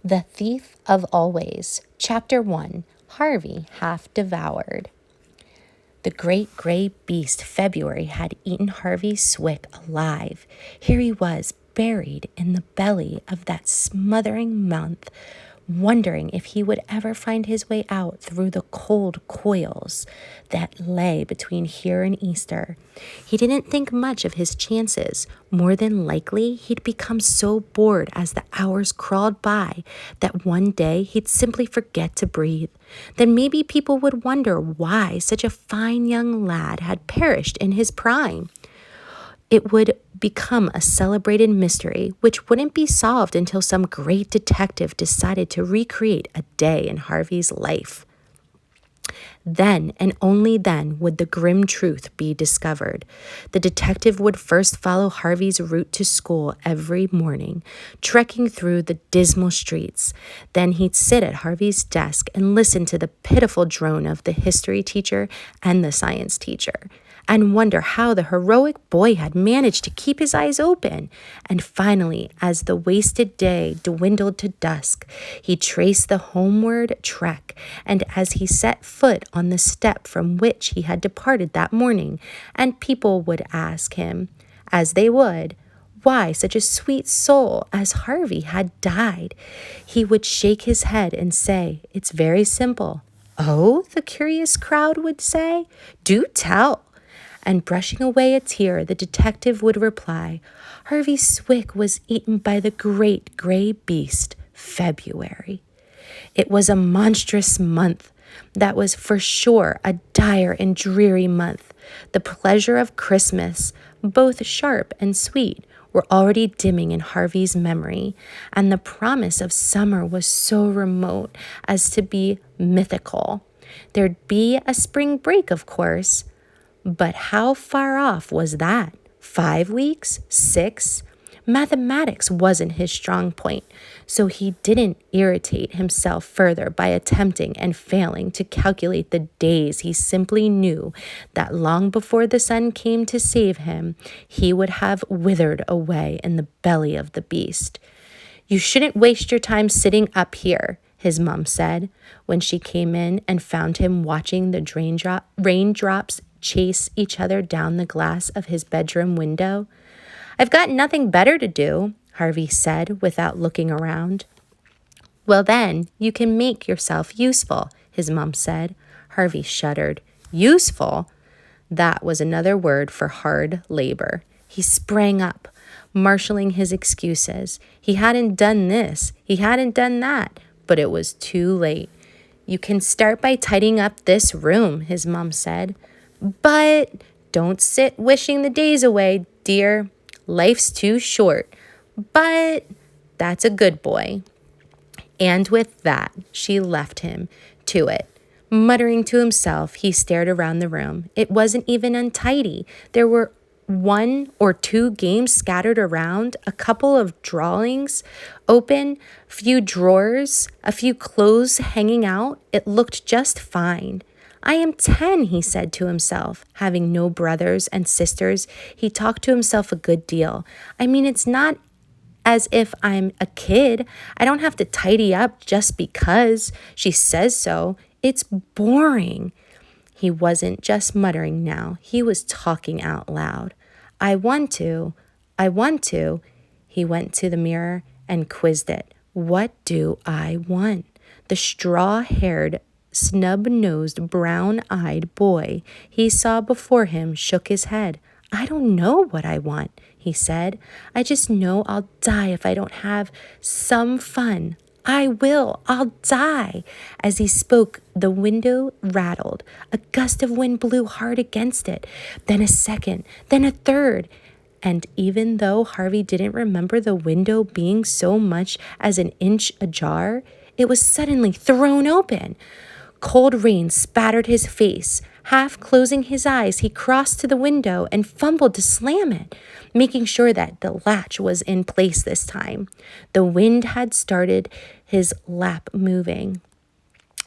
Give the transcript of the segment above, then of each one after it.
The Thief of Always, Chapter 1, Harvey Half Devoured. The great gray beast February had eaten Harvey Swick alive. Here he was, buried in the belly of that smothering month, wondering if he would ever find his way out through the cold coils that lay between here and Easter. He didn't think much of his chances. More than likely, he'd become so bored as the hours crawled by that one day he'd simply forget to breathe. Then maybe people would wonder why such a fine young lad had perished in his prime. It would become a celebrated mystery which wouldn't be solved until some great detective decided to recreate a day in Harvey's life. Then and only then would the grim truth be discovered. The detective would first follow Harvey's route to school every morning, trekking through the dismal streets. Then he'd sit at Harvey's desk and listen to the pitiful drone of the history teacher and the science teacher, and wonder how the heroic boy had managed to keep his eyes open. And finally, as the wasted day dwindled to dusk, he traced the homeward trek, and as he set foot on the step from which he had departed that morning, and people would ask him, as they would, why such a sweet soul as Harvey had died, he would shake his head and say, "It's very simple." "Oh," the curious crowd would say, "do tell." And brushing away a tear, the detective would reply, Harvey Swick was eaten by the great gray beast, February. It was a monstrous month. That was for sure a dire and dreary month. The pleasure of Christmas, both sharp and sweet, were already dimming in Harvey's memory, and the promise of summer was so remote as to be mythical. There'd be a spring break, of course. But how far off was that? 5 weeks? 6? Mathematics wasn't his strong point, so he didn't irritate himself further by attempting and failing to calculate the days. He simply knew that long before the sun came to save him, he would have withered away in the belly of the beast. "You shouldn't waste your time sitting up here," his mom said, when she came in and found him watching the raindrops chase each other down the glass of his bedroom window. "I've got nothing better to do," Harvey said without looking around. "Well, then, you can make yourself useful," his mom said. Harvey shuddered. Useful? That was another word for hard labor. He sprang up, marshaling his excuses. He hadn't done this, he hadn't done that, but it was too late. "You can start by tidying up this room," his mom said. "But don't sit wishing the days away, dear. Life's too short. But that's a good boy." And with that, she left him to it. Muttering to himself, he stared around the room. It wasn't even untidy. There were 1 or 2 games scattered around, a couple of drawings open, few drawers, a few clothes hanging out. It looked just fine. "I am 10, he said to himself. Having no brothers and sisters, he talked to himself a good deal. I mean, it's not as if I'm a kid. I don't have to tidy up just because she says so. It's boring." He wasn't just muttering now. He was talking out loud. I want to. He went to the mirror and quizzed it. What do I want? The straw-haired, snub-nosed, brown-eyed boy he saw before him shook his head. "I don't know what I want," he said. "I just know I'll die if I don't have some fun. I'll die." As he spoke, the window rattled. A gust of wind blew hard against it, then a second, then a third. And even though Harvey didn't remember the window being so much as an inch ajar, it was suddenly thrown open. Cold rain spattered his face. Half closing his eyes, he crossed to the window and fumbled to slam it, making sure that the latch was in place this time. The wind had started his lap moving.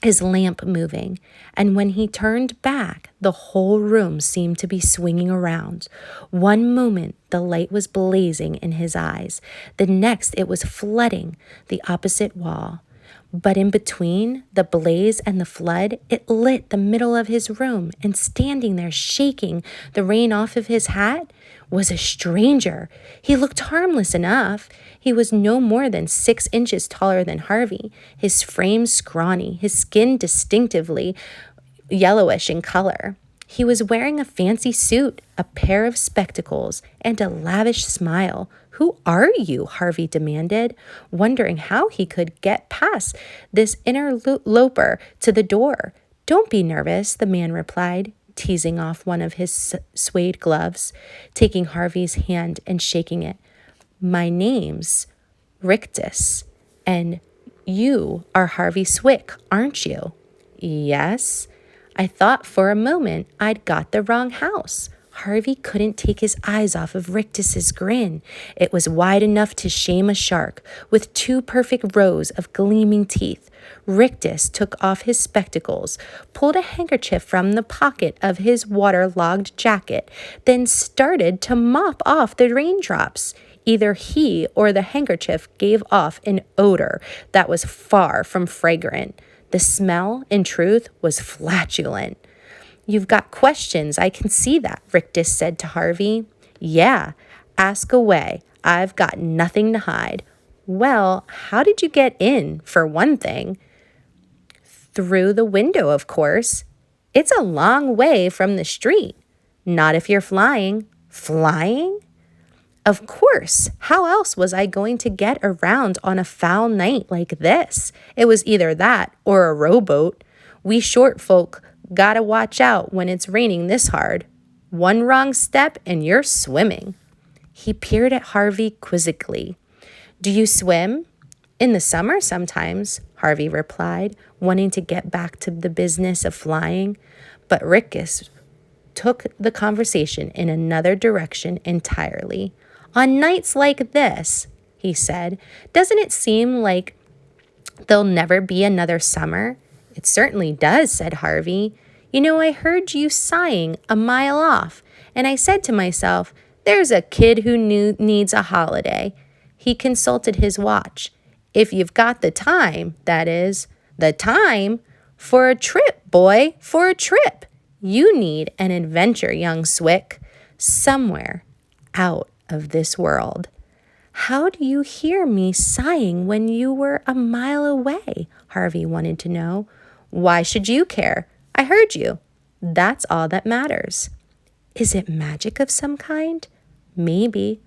his lamp moving, and when he turned back, the whole room seemed to be swinging around. One moment, the light was blazing in his eyes. The next, it was flooding the opposite wall. But in between the blaze and the flood, it lit the middle of his room, and standing there shaking the rain off of his hat was a stranger. He looked harmless enough. He was no more than 6 inches taller than Harvey, his frame scrawny, his skin distinctively yellowish in color. He was wearing a fancy suit, a pair of spectacles, and a lavish smile. "Who are you?" Harvey demanded, wondering how he could get past this interloper to the door. "Don't be nervous," the man replied, teasing off one of his suede gloves, taking Harvey's hand and shaking it. "My name's Rictus, and you are Harvey Swick, aren't you?" "Yes." "I thought for a moment I'd got the wrong house." Harvey couldn't take his eyes off of Rictus's grin. It was wide enough to shame a shark, with 2 perfect rows of gleaming teeth. Rictus took off his spectacles, pulled a handkerchief from the pocket of his waterlogged jacket, then started to mop off the raindrops. Either he or the handkerchief gave off an odor that was far from fragrant. The smell, in truth, was flatulent. "You've got questions, I can see that," Rictus said to Harvey. "Yeah, ask away. I've got nothing to hide." "Well, how did you get in, for one thing?" "Through the window, of course." "It's a long way from the street." "Not if you're flying." "Flying?" "Of course. How else was I going to get around on a foul night like this? It was either that or a rowboat. We short folk gotta watch out when it's raining this hard. One wrong step and you're swimming." He peered at Harvey quizzically. "Do you swim?" "In the summer sometimes," Harvey replied, wanting to get back to the business of flying. But Rictus took the conversation in another direction entirely. "On nights like this," he said, "doesn't it seem like there'll never be another summer?" "It certainly does," said Harvey. "You know, I heard you sighing a mile off, and I said to myself, there's a kid who needs a holiday." He consulted his watch. "If you've got the time, that is." "The time? For a trip, boy, for a trip. You need an adventure, young Swick. Somewhere out of this world." "How do you hear me sighing when you were a mile away?" Harvey wanted to know. "Why should you care? I heard you. That's all that matters." "Is it magic of some kind?" "Maybe."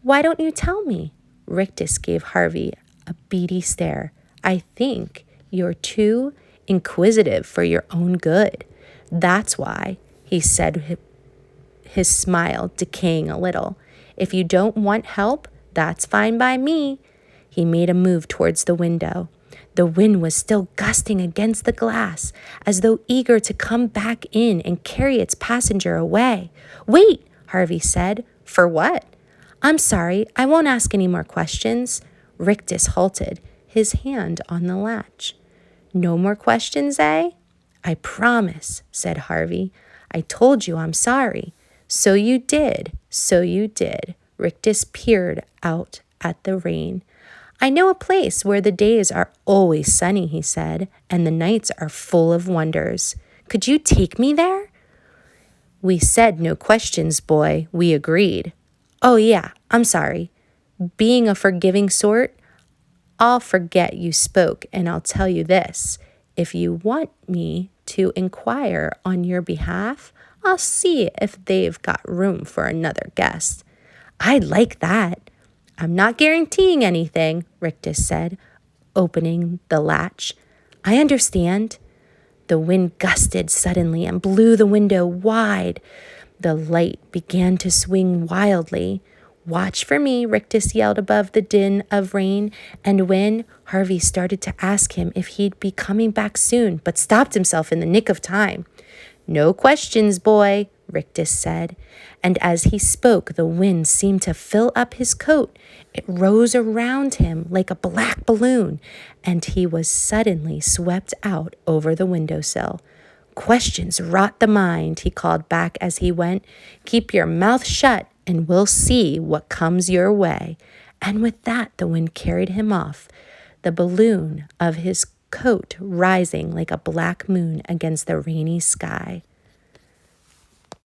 "Why don't you tell me?" Rictus gave Harvey a beady stare. "I think you're too inquisitive for your own good. That's why," he said, his smile decaying a little. "If you don't want help, that's fine by me." He made a move towards the window. The wind was still gusting against the glass, as though eager to come back in and carry its passenger away. "Wait," Harvey said. "For what?" "I'm sorry, I won't ask any more questions." Rictus halted, his hand on the latch. "No more questions, eh?" "I promise," said Harvey. "I told you I'm sorry." "So you did, so you did." Rictus peered out at the rain. "I know a place where the days are always sunny," he said, "and the nights are full of wonders. Could you take me there?" "We said no questions, boy. We agreed." "Oh, yeah, I'm sorry. Being a forgiving sort, I'll forget you spoke, and I'll tell you this. If you want me to inquire on your behalf, I'll see if they've got room for another guest." "I'd like that." "I'm not guaranteeing anything," Rictus said, opening the latch. "I understand." The wind gusted suddenly and blew the window wide. The light began to swing wildly. "Watch for me," Rictus yelled above the din of rain, and when Harvey started to ask him if he'd be coming back soon, but stopped himself in the nick of time. "No questions, boy," Rictus said, and as he spoke, the wind seemed to fill up his coat. It rose around him like a black balloon, and he was suddenly swept out over the windowsill. Questions rot the mind, he called back as he went. Keep your mouth shut, and we'll see what comes your way. And with that, the wind carried him off, the balloon of his coat rising like a black moon against the rainy sky.